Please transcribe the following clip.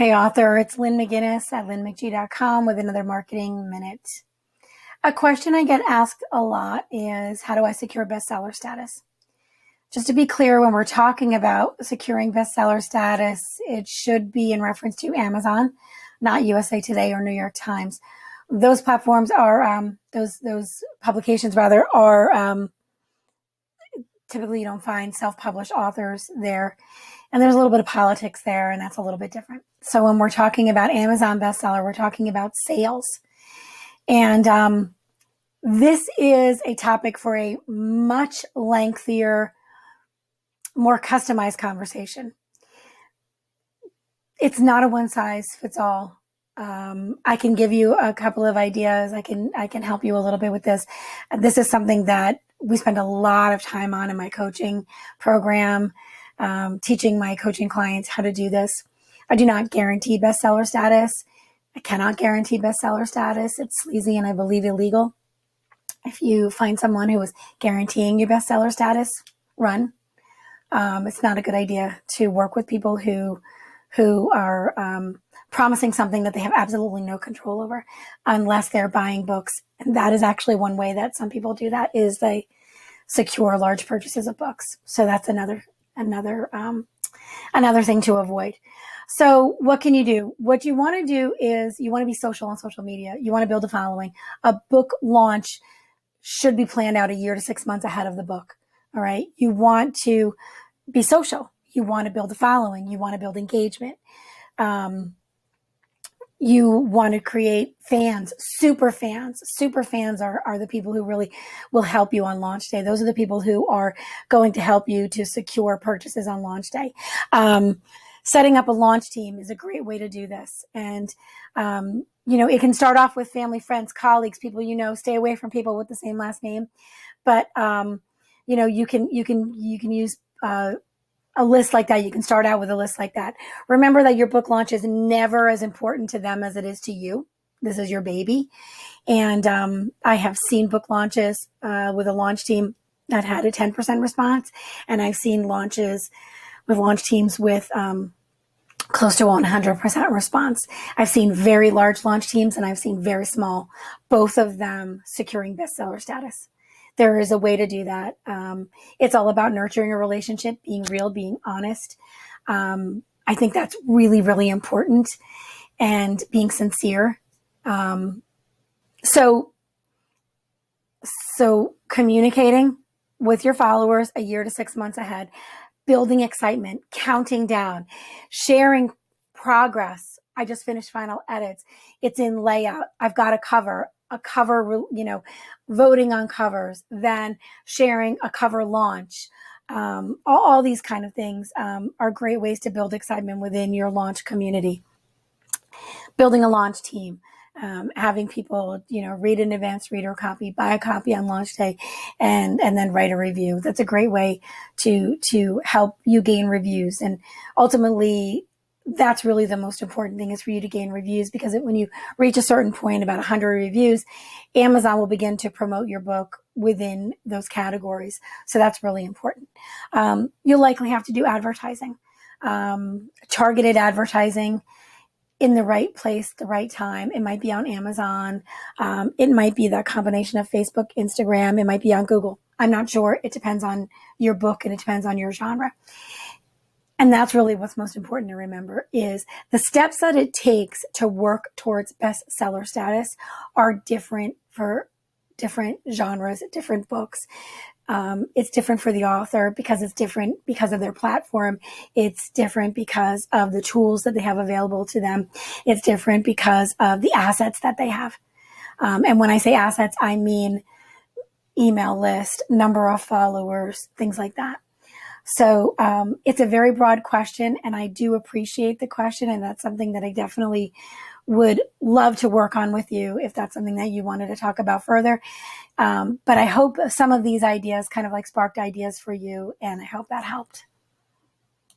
Hey author, it's Lynn McGinnis at lynnmcg.com with another Marketing Minute. A question I get asked a lot is, how do I secure bestseller status? Just to be clear, when we're talking about securing bestseller status, it should be in reference to Amazon, not USA Today or New York Times. Those platforms are, those publications rather, are typically you don't find self-published authors there. And there's a little bit of politics there, and that's a little bit different. So when we're talking about Amazon bestseller, we're talking about sales. And this is a topic for a much lengthier, more customized conversation. It's not a one size fits all. I can give you a couple of ideas. I can help you a little bit with this. This is something that we spend a lot of time on in my coaching program, teaching my coaching clients how to do this. I do not guarantee bestseller status. I cannot guarantee bestseller status. It's sleazy and I believe illegal. If you find someone who is guaranteeing you bestseller status, run. It's not a good idea to work with people who are promising something that they have absolutely no control over unless they're buying books. And that is actually one way that some people do that, is they secure large purchases of books. So that's another thing to avoid. So what can you do? What you want to do is you want to be social on social media. You want to build a following. A book launch should be planned out a year to 6 months ahead of the book. All right. You want to be social. You want to build a following. You want to build engagement. You want to create fans, super fans. Super fans are the people who really will help you on launch day. Those are the people who are going to help you to secure purchases on launch day. Setting up a launch team is a great way to do this. And, it can start off with family, friends, colleagues, people, stay away from people with the same last name. But, you can use, a list like that. You can start out with a list like that. Remember that your book launch is never as important to them as it is to you. This is your baby. And I have seen book launches with a launch team that had a 10% response. And I've seen launches with launch teams with close to 100% response. I've seen very large launch teams and I've seen very small, both of them securing bestseller status. There is a way to do that. It's all about nurturing a relationship, being real, being honest. I think that's really, really important, and being sincere. So communicating with your followers a year to 6 months ahead, building excitement, counting down, sharing progress. I just finished final edits. It's in layout. I've got a cover, voting on covers, then sharing a cover launch. All these kind of things are great ways to build excitement within your launch community. Building a launch team, having people, read an advanced reader copy, buy a copy on launch day, and then write a review. That's a great way to help you gain reviews. And ultimately, that's really the most important thing, is for you to gain reviews, because when you reach a certain point, about 100 reviews, Amazon will begin to promote your book within those categories. So that's really important. You'll likely have to do advertising, targeted advertising in the right place, the right time. It might be on Amazon. It might be that combination of Facebook, Instagram. It might be on Google. I'm not sure. It depends on your book and it depends on your genre. And that's really what's most important to remember, is the steps that it takes to work towards bestseller status are different for different genres, different books. It's different for the author because it's different because of their platform. It's different because of the tools that they have available to them. It's different because of the assets that they have. And when I say assets, I mean email list, number of followers, things like that. So it's a very broad question, and I do appreciate the question, and that's something that I definitely would love to work on with you if that's something that you wanted to talk about further. But I hope some of these ideas kind of like sparked ideas for you, and I hope that helped.